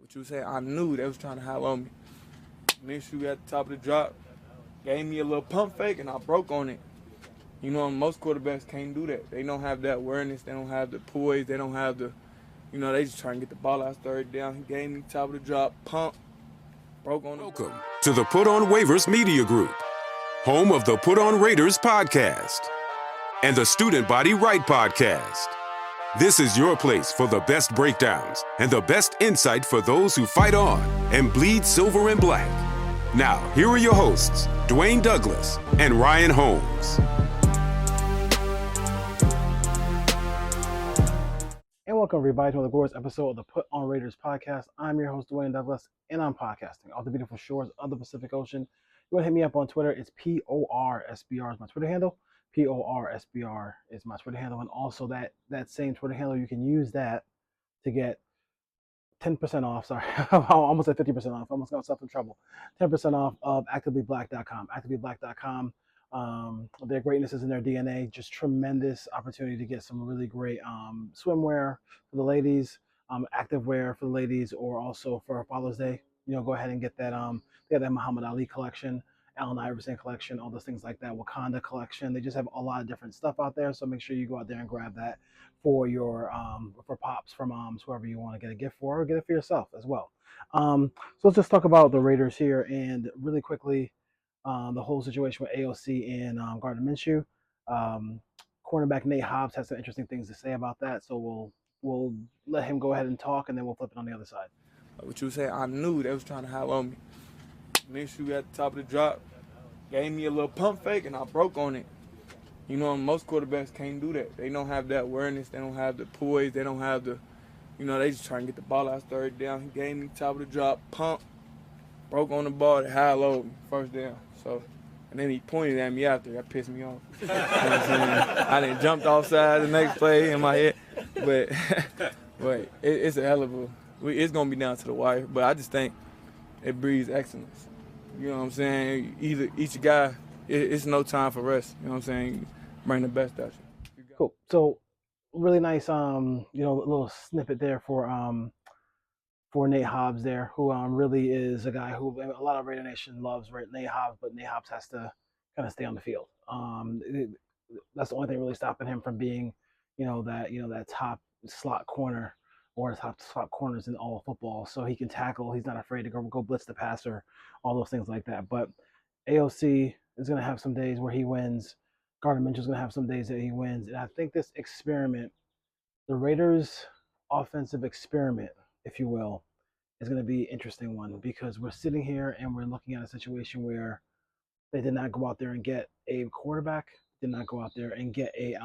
What you say? I knew they was trying to have on me. Next shoe at the top of the drop, gave me a little pump fake, and I broke on it. You know, most quarterbacks can't do that. They don't have that awareness. They don't have the poise. They don't have the, they just try and get the ball out third down. He gave me top of the drop, pump, broke on it. Welcome to the Put On Waivers Media Group, home of the Put On Raiders podcast and the Student Body Right podcast. This is your place for the best breakdowns and the best insight for those who fight on and bleed silver and black. Now, here are your hosts, Dwayne Douglas and Ryan Holmes. And welcome everybody to another glorious episode of the Put On Raiders podcast. I'm your host, Dwayne Douglas, and I'm podcasting off the beautiful shores of the Pacific Ocean. You want to hit me up on Twitter? It's PORSBR is my Twitter handle. PORSBR is my Twitter handle. And also that same Twitter handle, you can use that to get 10% off. Sorry, I almost said 50% off. I almost got myself in trouble. 10% off of activelyblack.com. Activelyblack.com. Their greatness is in their DNA. Just tremendous opportunity to get some really great swimwear for the ladies, activewear for the ladies, or also for Father's Day. Go ahead and get that. They have that Muhammad Ali collection, Allen Iverson collection, all those things like that. Wakanda collection. They just have a lot of different stuff out there. So make sure you go out there and grab that for your for pops, for moms, whoever you want to get a gift for, or get it for yourself as well. So let's just talk about the Raiders here and really quickly. The whole situation with AOC and Gardner Minshew. Cornerback Nate Hobbs has some interesting things to say about that, so we'll let him go ahead and talk, and then we'll flip it on the other side. What you say? I knew they was trying to have on me. Next shoe at the top of the drop, gave me a little pump fake, and I broke on it. Most quarterbacks can't do that. They don't have that awareness. They don't have the poise. They don't have the, they just try and get the ball out third down. He gave me top of the drop, pump, broke on the ball, high low, first down. So, and then he pointed at me after. That pissed me off. You know what I'm saying? I done jumped offside the next play in my head. But it's a hell of a – it's going to be down to the wire. But I just think it breeds excellence. You know what I'm saying? Each guy, it's no time for rest. You know what I'm saying? Bring the best out you. Cool. So, really nice, little snippet there for Nate Hobbs there, who really is a guy who a lot of Raider Nation loves, right? Nate Hobbs, but Nate Hobbs has to kind of stay on the field. That's the only thing really stopping him from being, that top slot corner or top slot corners in all of football. So he can tackle. He's not afraid to go blitz the passer, all those things like that. But AOC is going to have some days where he wins. Gardner Minshew is going to have some days that he wins. And I think this experiment, the Raiders' offensive experiment, if you will, is going to be an interesting one, because we're sitting here and we're looking at a situation where they did not go out there and get a quarterback, did not go out there and get a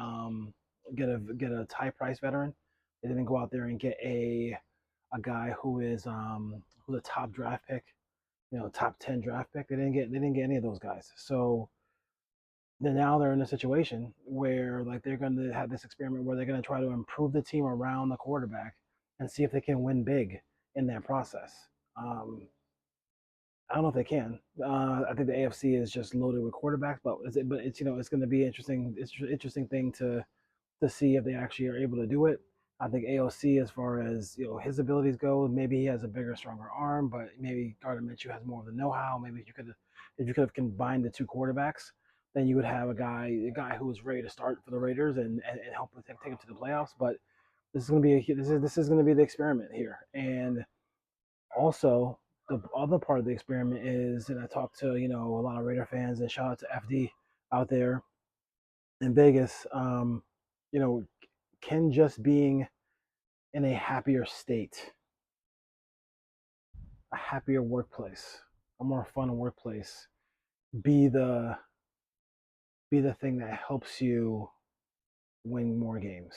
high price veteran. They didn't go out there and get a guy who's a top draft pick, top 10 draft pick. They didn't get any of those guys. So now they're in a situation where they're going to have this experiment where they're going to try to improve the team around the quarterback and see if they can win big in that process. I don't know if they can. I think the AFC is just loaded with quarterbacks, but it's going to be interesting. It's an interesting thing to see if they actually are able to do it. I think AOC, as far as his abilities go, maybe he has a bigger, stronger arm, but maybe Gardner Minshew has more of the know-how. Maybe if you could have combined the two quarterbacks, then you would have a guy who was ready to start for the Raiders and help take them to the playoffs. But this is going to be the experiment here. And also, the other part of the experiment is, and I talked to a lot of Raider fans, and shout out to FD out there in Vegas. Can just being in a happier state, a happier workplace, a more fun workplace, be the thing that helps you win more games,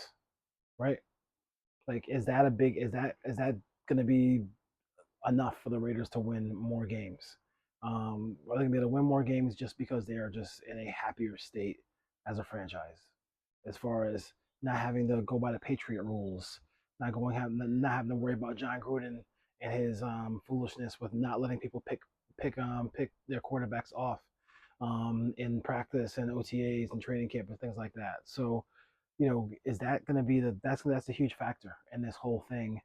right? Is that going to be enough for the Raiders to win more games? Are they going to be able to win more games just because they are just in a happier state as a franchise, as far as not having to go by the Patriot rules, not having to worry about John Gruden and his foolishness with not letting people pick their quarterbacks off in practice and OTAs and training camp and things like that. So, is that going to be that's a huge factor in this whole thing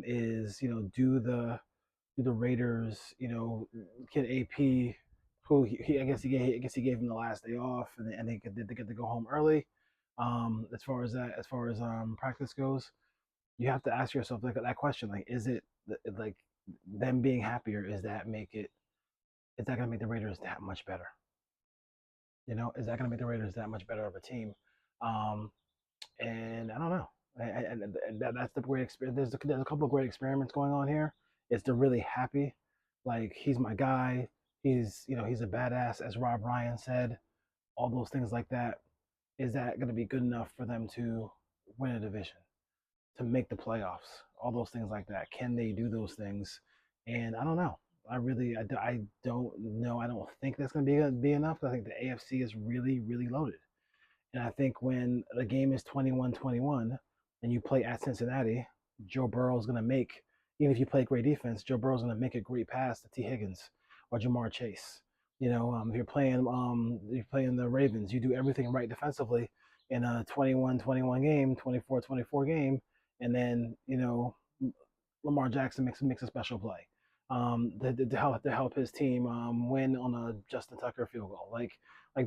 is do the Raiders, get AP, who I guess he gave him the last day off, and they get to go home early. As far as practice goes, you have to ask yourself like that question, like, is it like them being happier? Is that gonna make the Raiders that much better? Is that gonna make the Raiders that much better of a team? Um, and I don't know. And that's the great experience. There's a couple of great experiments going on here. Is they're really happy, like he's my guy. He's a badass, as Rob Ryan said. All those things like that. Is that going to be good enough for them to win a division, to make the playoffs? All those things like that. Can they do those things? And I don't know. I don't know. I don't think that's going to be enough. I think the AFC is really, really loaded. And I think when the game is 21-21 and you play at Cincinnati, Joe Burrow is going to make, even if you play great defense, Joe Burrow is going to make a great pass to T. Higgins or Jamar Chase. If you're playing the Ravens, you do everything right defensively in a 21-21 game, 24-24 game, and then, Lamar Jackson makes a special play to help his team win on a Justin Tucker field goal. Like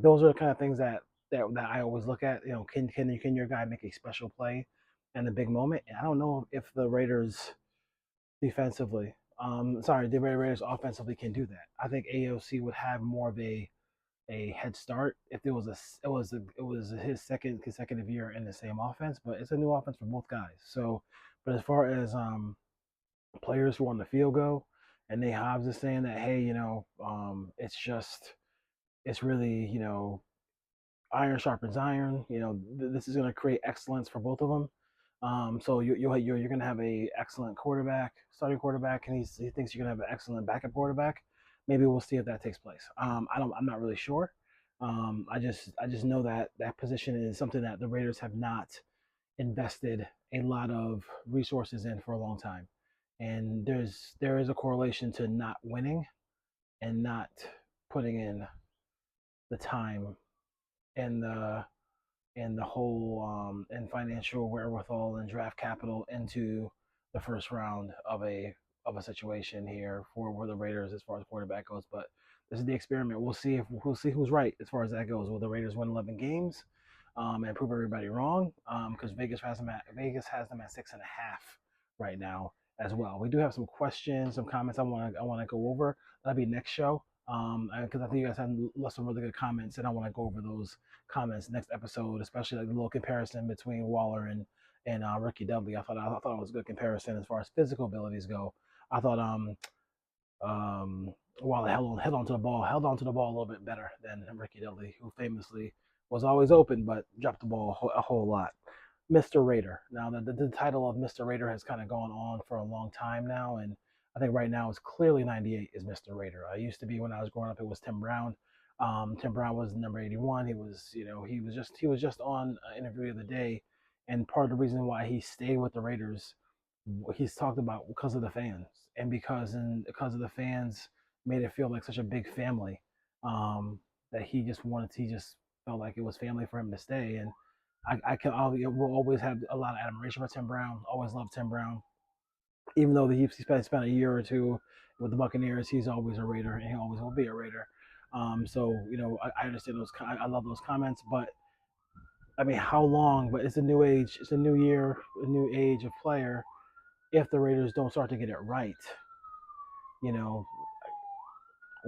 those are the kind of things that I always look at. Can your guy make a special play in the big moment? And I don't know if the Raiders defensively, the Raiders offensively can do that. I think AOC would have more of a head start if it was his second consecutive year in the same offense, but it's a new offense for both guys. So, but as far as players who are on the field go, and Nate Hobbs is saying that, hey, it's really, iron sharpens iron. This is going to create excellence for both of them. So you're going to have a excellent starting quarterback, and he thinks you're going to have an excellent backup quarterback. Maybe we'll see if that takes place. I'm not really sure. I just know that that position is something that the Raiders have not invested a lot of resources in for a long time, and there is a correlation to not winning and not putting in the time and the whole and financial wherewithal and draft capital into the first round of a situation here for the Raiders as far as quarterback goes. But this is the experiment. We'll see who's right as far as that goes. Will the Raiders win 11 games and prove everybody wrong? Because Vegas has them at 6.5 right now as well. We do have some questions, some comments I want to go over. That'll be next show. Because I think you guys had left some really good comments, and I want to go over those comments next episode, especially like the little comparison between Waller and Ricky Dudley. I thought it was a good comparison as far as physical abilities go. I thought Waller held on to the ball a little bit better than Ricky Dudley, who famously was always open but dropped the ball a whole lot. Mr. Raider. Now the title of Mr. Raider has kind of gone on for a long time now, and I think right now it's clearly 98 is Mr. Raider. I used to be, when I was growing up, it was Tim Brown. Tim Brown was number 81. He was just on an interview the other day, and part of the reason why he stayed with the Raiders, he's talked about because of the fans, and because of the fans made it feel like such a big family, that he just felt like it was family for him to stay. And will always have a lot of admiration for Tim Brown. Always loved Tim Brown, even though he spent a year or two with the Buccaneers. He's always a Raider, and he always will be a Raider. So I understand those. I love those comments, but I mean, how long? But it's a new age. It's a new year, a new age of player. If the Raiders don't start to get it right, you know,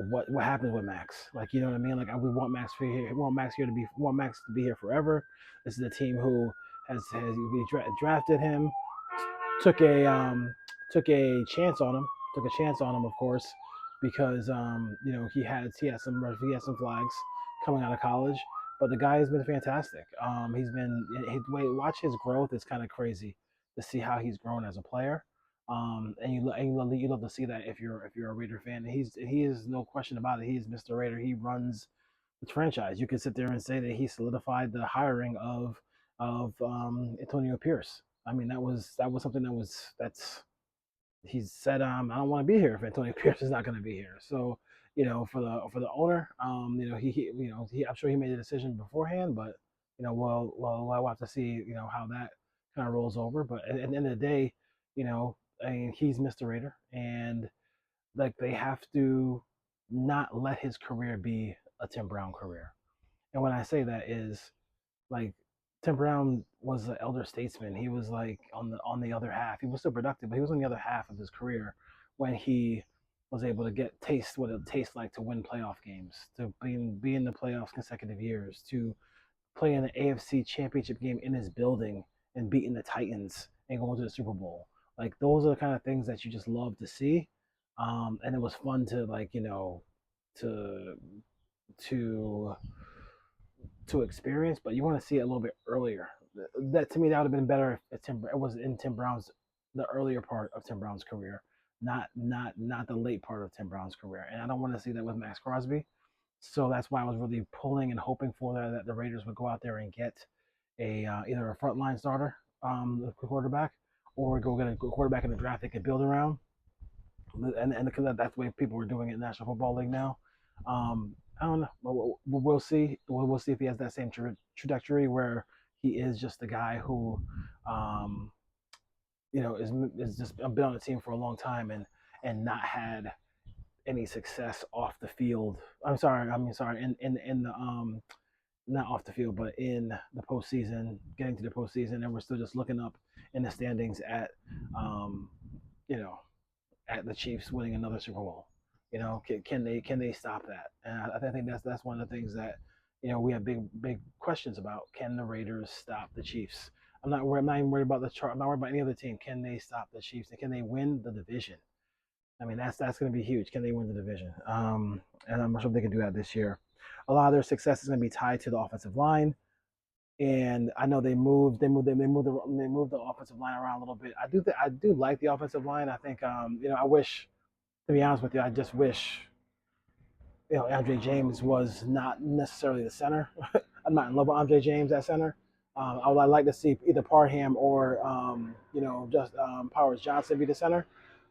what happens with Max? Like, you know what I mean? Like, we want Max here. We want Max to be here forever. This is a team who has we drafted him, took a chance on him, of course, because he had some flags coming out of college, but the guy has been fantastic. Watch his growth. It's kind of crazy to see how he's grown as a player. And you love to see that if you're a Raider fan. He is no question about it. He is Mr. Raider. He runs the franchise. You could sit there and say that he solidified the hiring of Antonio Pierce. I mean, that was something that's he said, I don't want to be here if Antonio Pierce is not going to be here. So, for the owner, I'm sure he made a decision beforehand, but we'll have to see, how that kind of rolls over. But at the end of the day, I mean, he's Mr. Raider, and like they have to not let his career be a Tim Brown career. And when I say that is like Tim Brown was an elder statesman. He was like on the other half. He was still productive, but he was on the other half of his career when he was able to get taste what it tastes like to win playoff games, to be in the playoffs consecutive years, to play in an AFC championship game in his building and beating the Titans and going to the Super Bowl. Like those are the kind of things that you just love to see. And it was fun to like, to to to experience, but you want to see it a little bit earlier. That to me that would have been better if it was in Tim Brown's the earlier part of Tim Brown's career, not the late part of Tim Brown's career. And I don't want to see that with Max Crosby. So that's why I was really pulling and hoping for that the Raiders would go out there and get a either a frontline starter, quarterback, or go get a quarterback in the draft they could build around. And because that's the way people are doing it in the National Football League now. I don't know. We'll see. We'll see if he has that same trajectory where he is just a guy who, um, is just been on the team for a long time and not had any success off the field. I'm sorry. I mean, sorry. In the not off the field, but in the postseason, getting to the postseason, and we're still just looking up in the standings at, um, you know, at the Chiefs winning another Super Bowl. Can they stop that? And I think that's one of the things that we have big questions about. Can the Raiders stop the Chiefs? I'm not even worried about the chart. I'm not worried about any other team. Can they stop the Chiefs? And can they win the division? I mean, that's going to be huge. Can they win the division? And I'm not sure if they can do that this year. A lot of their success is going to be tied to the offensive line. And I know they moved the offensive line around a little bit. I do like the offensive line. I think I wish, to be honest with you, I just wish Andre James was not necessarily the center. I'm not in love with Andre James at center. I would like to see either Parham or just Powers Johnson be the center,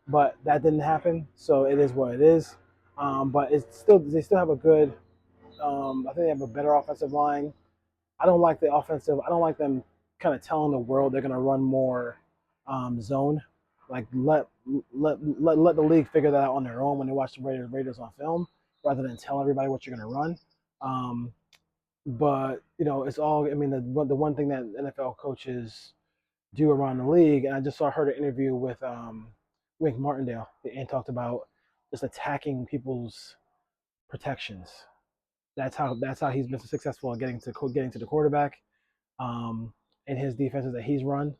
but that didn't happen. So it is what it is. But they still have a good. I think they have a better offensive line. I don't like the offensive. I don't like them kind of telling the world they're going to run more zone. Like let the league figure that out on their own when they watch the Raiders on film, rather than tell everybody what you're going to run. But it's all. I mean, the one thing that NFL coaches do around the league, and I just heard an interview with Wink Martindale and talked about just attacking people's protections. That's how he's been successful at getting to the quarterback, in his defenses that he's run.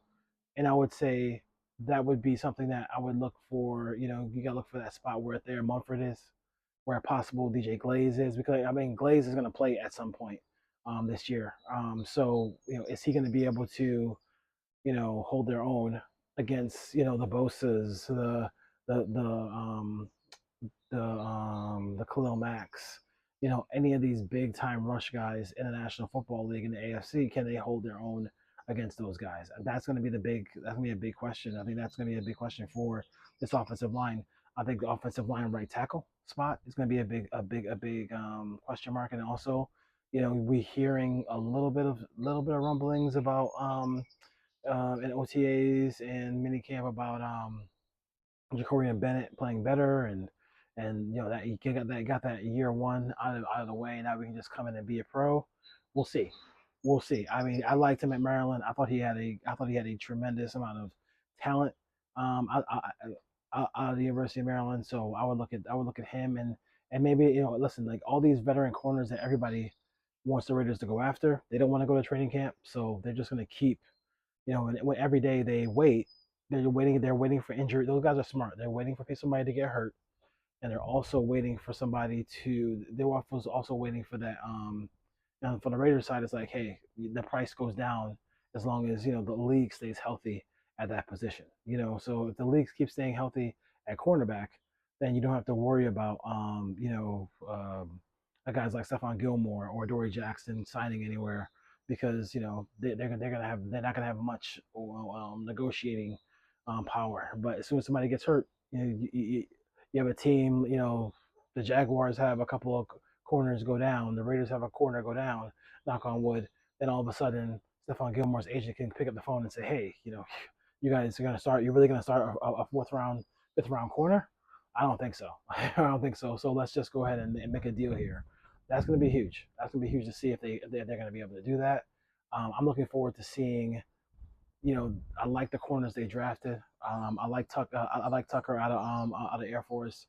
And I would say that would be something that I would look for. You got to look for that spot where there Mumford is, where possible DJ Glaze is, because I mean Glaze is going to play at some point this year. So is he going to be able to hold their own against the Bosa's, the Khalil Macks, any of these big time rush guys in the National Football League in the AFC? Can they hold their own against those guys? That's going to be a big question. I think that's going to be a big question for this offensive line. I think the offensive line right tackle spot is going to be a big question mark. And also, we hearing a little bit of rumblings about in OTAs and minicamp about Jacorian Bennett playing better, and that he got that year one out of the way. Now we can just come in and be a pro. We'll see. We'll see. I mean, I liked him at Maryland. I thought he had a tremendous amount of talent out of the University of Maryland. So I would look at him, and maybe listen, like all these veteran corners that everybody wants the Raiders to go after, they don't want to go to training camp, so they're just going to keep when every day they wait, they're waiting for injury. Those guys are smart. They're waiting for somebody to get hurt, and they're also waiting for somebody to. They were also waiting for that. And from the Raiders side, it's like, hey, the price goes down as long as the league stays healthy at that position. So if the league keeps staying healthy at cornerback, then you don't have to worry about guys like Stephon Gilmore or Dory Jackson signing anywhere, because they're not gonna have much negotiating power. But as soon as somebody gets hurt, you have a team. The Jaguars have a couple of corners go down. The Raiders have a corner go down. Knock on wood. Then all of a sudden, Stephon Gilmore's agent can pick up the phone and say, "Hey, you guys are gonna start. You're really gonna start a fourth round, fifth round corner? I don't think so. I don't think so. So let's just go ahead and make a deal here. That's gonna be huge. That's gonna be huge to see if they're gonna be able to do that. I'm looking forward to seeing. I like the corners they drafted. I like I like Tucker out of Air Force.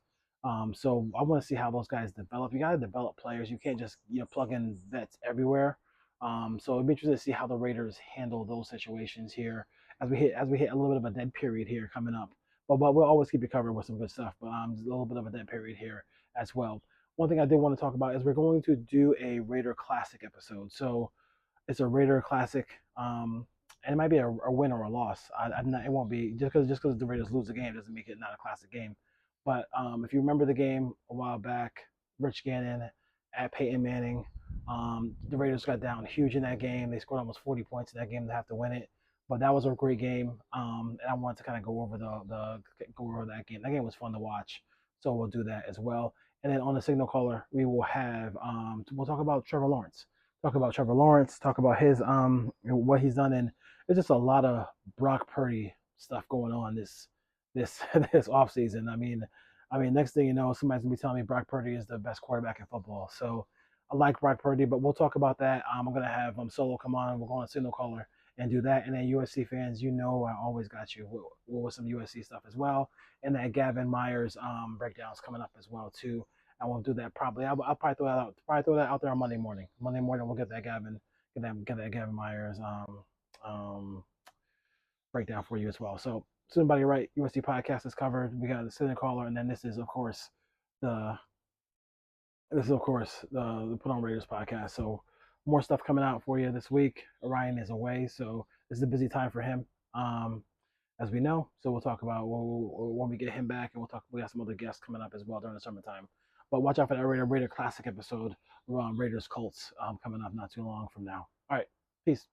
So I want to see how those guys develop. You got to develop players. You can't just plug in vets everywhere. So it'd be interesting to see how the Raiders handle those situations here as we hit a little bit of a dead period here coming up. But we'll always keep you covered with some good stuff. But a little bit of a dead period here as well. One thing I did want to talk about is we're going to do a Raider Classic episode. So it's a Raider Classic, and it might be a win or a loss. It won't be just because the Raiders lose the game doesn't make it not a classic game. But if you remember the game a while back, Rich Gannon at Peyton Manning, the Raiders got down huge in that game. They scored almost 40 points in that game to have to win it. But that was a great game, and I wanted to kind of go over go over that game. That game was fun to watch, so we'll do that as well. And then on the signal caller, we will have we'll talk about Trevor Lawrence. Talk about his what he's done, and there's just a lot of Brock Purdy stuff going on this this offseason. I mean, next thing you know, somebody's gonna be telling me Brock Purdy is the best quarterback in football. So I like Brock Purdy, but we'll talk about that. I'm gonna have Solo come on. We're going to signal caller and do that. And then USC fans, I always got you with some USC stuff as well. And that Gavin Myers breakdowns coming up as well too. I won't do that probably. I'll probably throw that out there on Monday morning. Monday morning we'll get that Gavin Myers um, breakdown for you as well. So somebody right, USC podcast is covered. We got the sitting caller, and then this is of course the Put On Raiders podcast. So more stuff coming out for you this week. Orion is away, so this is a busy time for him. As we know, so we'll talk about when we get him back, and we'll talk. We got some other guests coming up as well during the summertime. But watch out for that Raider Classic episode around Raiders Colts coming up not too long from now. All right, peace.